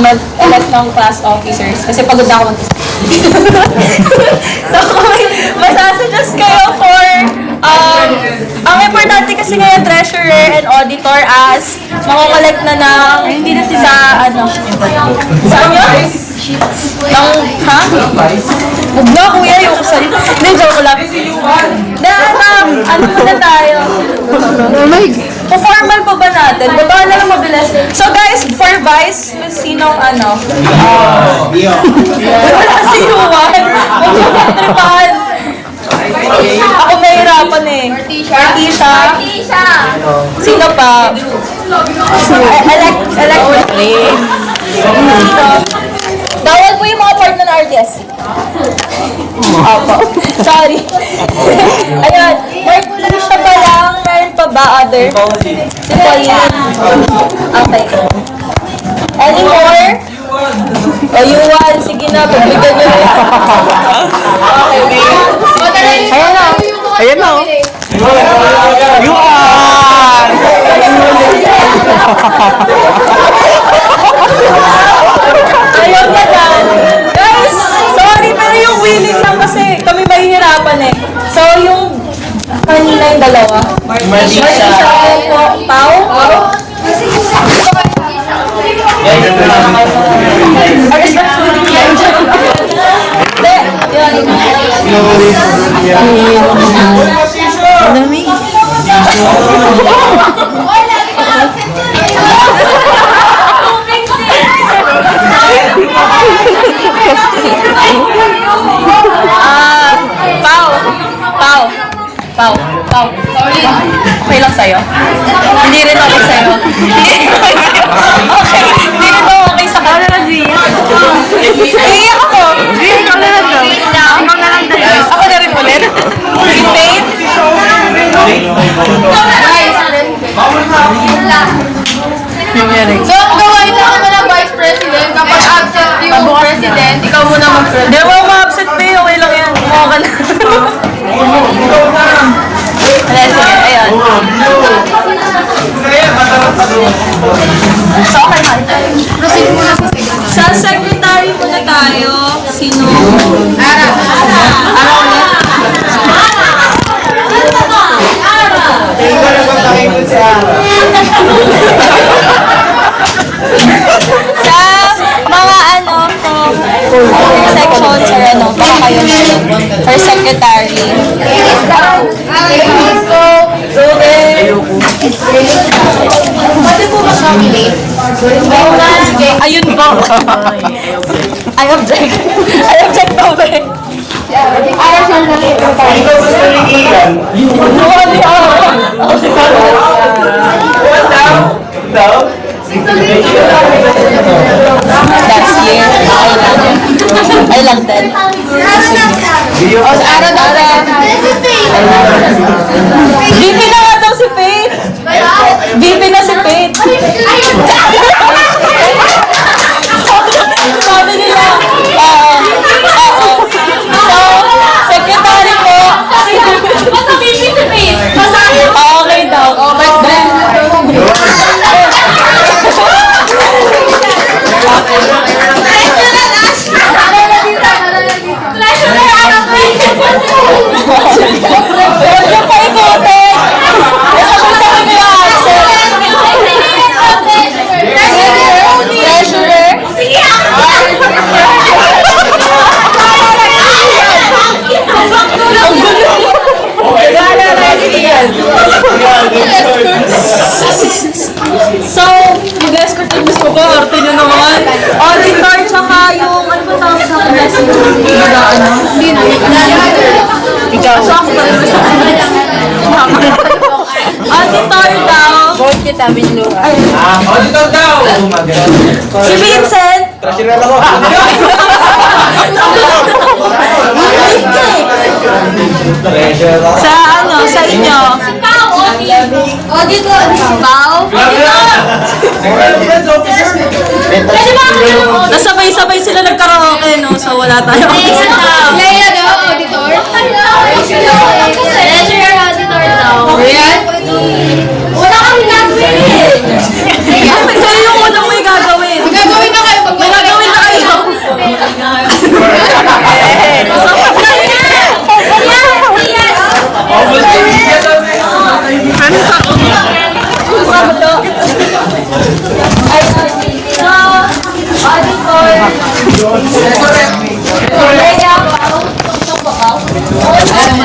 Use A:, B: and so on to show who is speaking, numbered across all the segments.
A: mag-elect ng class officers. Kasi pagod na ako So, masasuggest kayo for, ang importante kasi ngayon, treasurer and auditor as makakolect na ng, hindi na sila, saan yun? Ha? Huwag na, kuya, yung sa'yo. Hindi, joke lang. Ano muna tayo? Oh my God. Formal pa ba natin? Baba na lang mabilis. So guys, for vice, sinong wala si Juan. Huwag mo katripan. Ako mahirapan eh. Martisha. Sino pa? Elect. Sino? Bawal po yung mga part na RTS. Opo. Sorry. Ayun. Martisha pa lang. Meron pa ba other? Si Pauline. Okay. Any more? O, Yuan. Sige na. Pagbigyan nyo. Okay.
B: Ayan na. Ayan na. Yuan!
A: Ayaw na lang. Guys, sorry, pero yung willing lang kasi kami mahihirapan eh. So, yung kanina yung dalawa. Martisha po. Pao? Pao. Okay lang sa'yo? Hindi rin okay sa'yo? Okay. Hindi rin daw okay sa kanila. Iiyak ako. Ikaw na lang daw. Ako na rin ulit. Si Faith?
C: So, gawain na naman ng vice president. Kapag absent yung president, ikaw muna mag-president.
A: Hindi mo ma-upset pa eh. Okay lang yan. Mukha ka na. Sige, ayun. So, okay na.
C: Proceed muna sa second.
A: Sa secretary muna tayo. Sino? Ara ulit? Sa mga sections or baka kayo or secretary.
C: Pwede po mag-nominate?
A: Ayun po. I object. I object po ba eh? Last year, I lang din. O, sa araw na rin. VP na nga daw si Faith. VP na si Faith. Sabi nila, so, secretary po.
C: Basta VP si Faith.
A: Okay daw. Huwag niyo pa ikutin. Sabi niyo yung answer. Treasurer? So, mag-escort yung gusto ko. Arte nyo naman. Auditor, tsaka yung, ano ba tawag sa akin? Hindi na. Ikaw. So, ako ba? Auditor daw.
B: Vote kita, Binlo.
D: Auditor daw!
A: Si Vincent.
D: Treasurer ako.
A: Sa sa inyo.
C: Auditor. Pao.
A: Nasabay-sabay sila nagkaraoke, no? So, wala tayo.
C: Leia daw, auditor. Treasurer, auditor daw.
A: Ayan.
C: Wala kami gagawin.
A: Kayo yung unang may gagawin.
C: Gagawin na kayo pag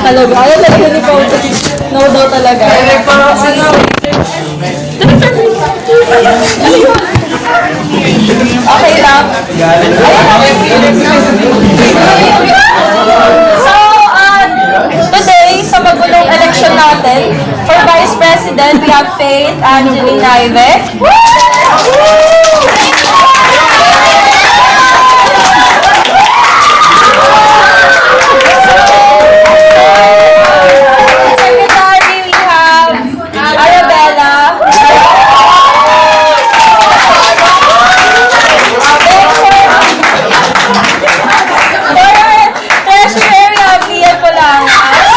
A: Talaga. Ayaw talaga ni Pao. No daw talaga. Okay lang. So, today, sa magulong election natin, for Vice President, we have Faith Angeline Naive. Secretary, we have Arabella. For Treasurer, we have Lian Polangas.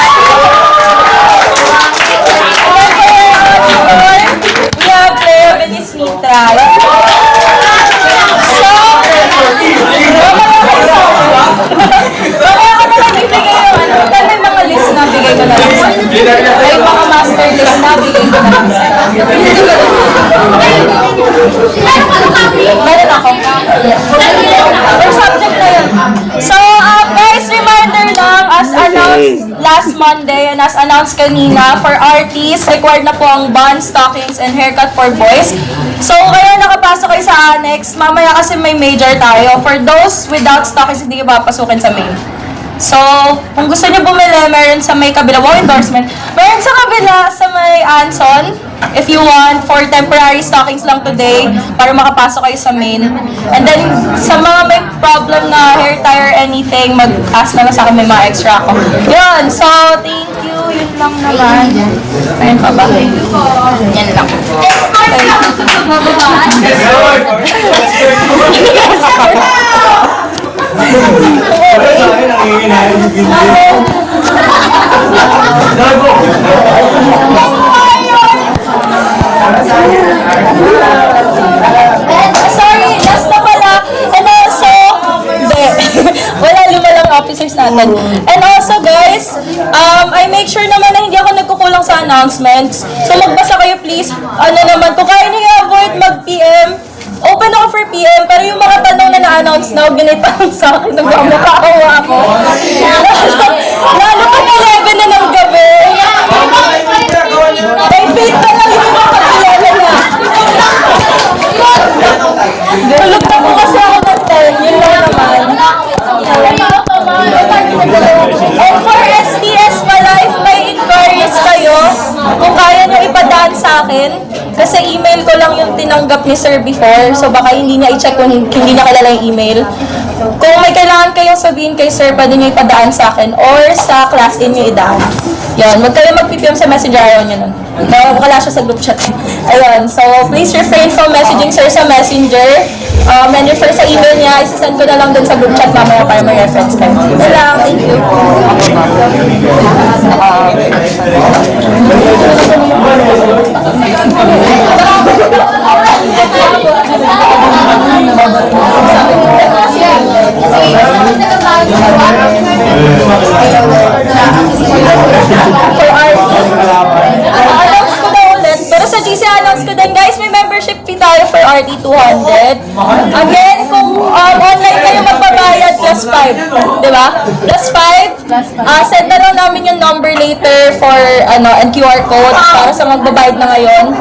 A: We have Leo Benismitra. So, mamaya ko na lang bibigay yung ano. Dahil may mga list na bigay ko na lang sa inyo. May mga master list na bigay ko na lang sa inyo. Meron ako. Yung subject na yun. So, guys, reminder lang, as announced last Monday and as announced kanina, for artists, required na po ang bond, stockings, and haircut for boys. So, kaya nakapasok kayo sa annex, mamaya kasi may major tayo. For those without stockings, hindi ka papasukin sa main. So, kung gusto niyo bumili, meron sa may kabila, wow, endorsement. Meron sa kabila, sa may Anson, if you want, for temporary stockings lang today, para makapasok kayo sa main. And then, sa mga may problem na hair tie or anything, mag-ask na lang sa akin, may mga extra ako. Yun, so, thank you. Yun lang naman. Ayun pa ba? Yan lang. Sorry, last na pala. And also, wala, 5 lang officers natin. And also guys, I make sure naman na hindi ako nagkukulang sa announcements. So magbasa kayo please. Ano naman, kung kaya nyo i-avoid mag-PM, open ako for PM, pero yung mga tanong na na-announce na, huwag ginitanong sa akin, nagmamakaawa ako. Lalo pag 11 na ng gabi. May faith na lang yung mga kakilala na. Tulog na po kasi ako ng 10, yun lang naman. And for STS Malife, may inquiries kayo kung kaya nyo ipadaan sa akin. Kasi email ko lang yung tinanggap ni sir before. So baka hindi niya i-check kung hindi niya kilala yung email. Kung may kailangan kayong sabihin kay sir, pwede niyo ipadaan sa akin or sa class in niyo idaan. Yan, wag kayo mag-PPM sa messenger, ayaw niyo nun. Wala siya sa group chat. Ayun, so please refrain from messaging sir sa messenger. And refer sa email niya, isasend ko na lang dun sa group chat mamaya para may reference kayo. Wala, thank you. For announce ko na ulit. Pero sa GC announce ko din, guys, may membership fee tayo for RT 200. Again, kung online kayo magbabayad, plus 5. Diba? Plus 5. Send na lang namin yung number later for and QR code para sa magbabayad na ngayon.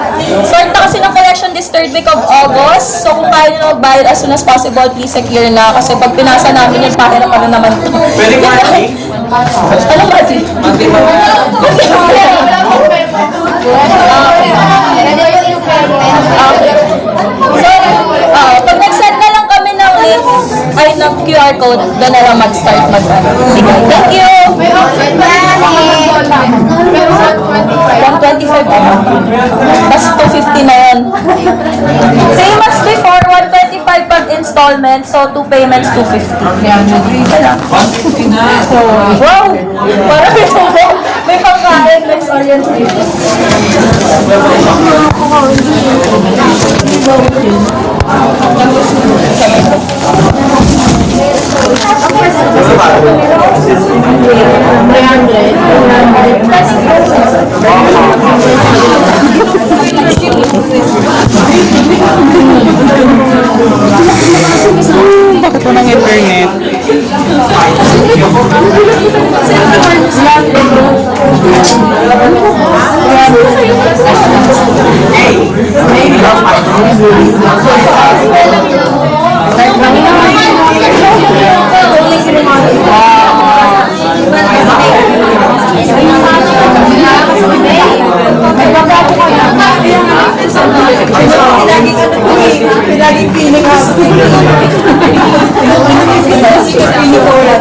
A: Start na kasi ng collection this 3rd week of August. So kung kaya nyo magbayad as soon as possible, please secure na. Kasi pag pinasa namin yun, pahirapan na naman ito.
D: Pwede ba?
A: Ano ba ito? So, pag nag-send na lang kami ng link, ay ng QR code, doon na lang mag-start mag-bigay. Thank you! 125 naman. Mas 250 na yun. Same as before, 125 pag installment, so 2 payments, 250. Wala.
D: 150 na.
A: Wow! Parang may pangkain, may orientation.
B: Bakit mo nang
A: Laging feeling happy. Feeling ko wala.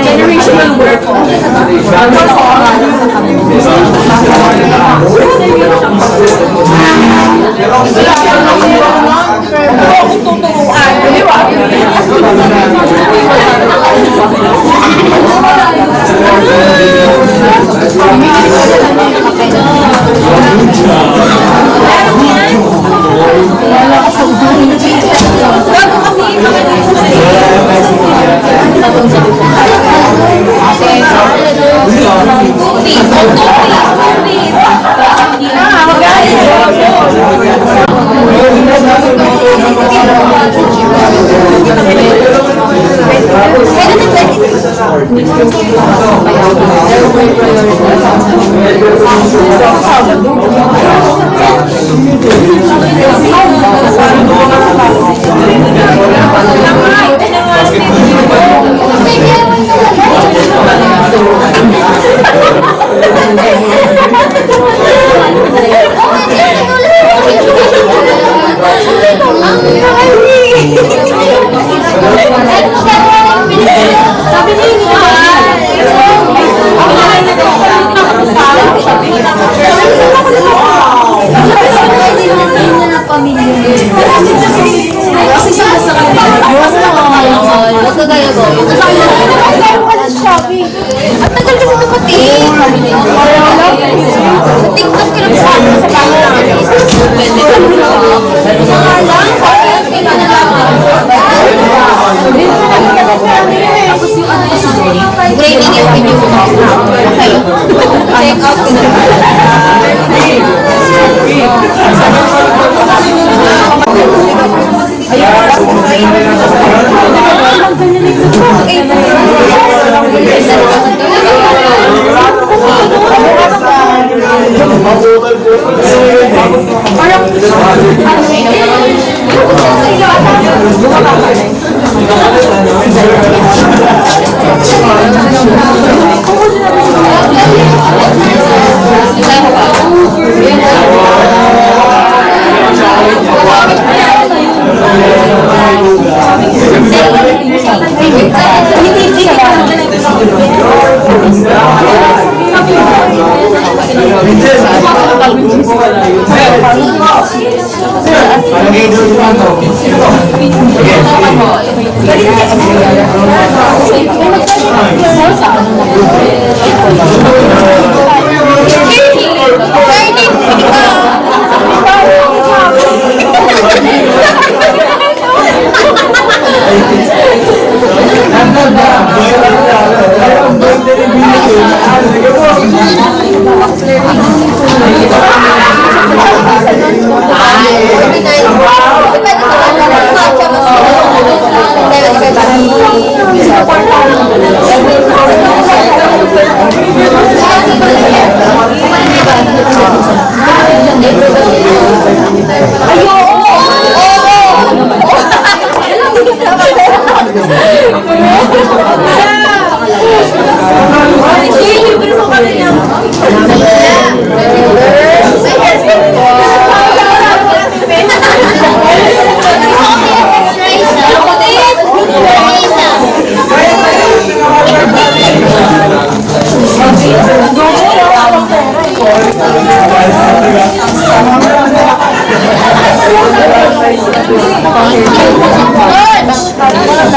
A: Generational work.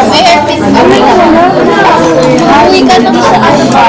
C: May hairpiece kami. Uwi ka na sa ano ba?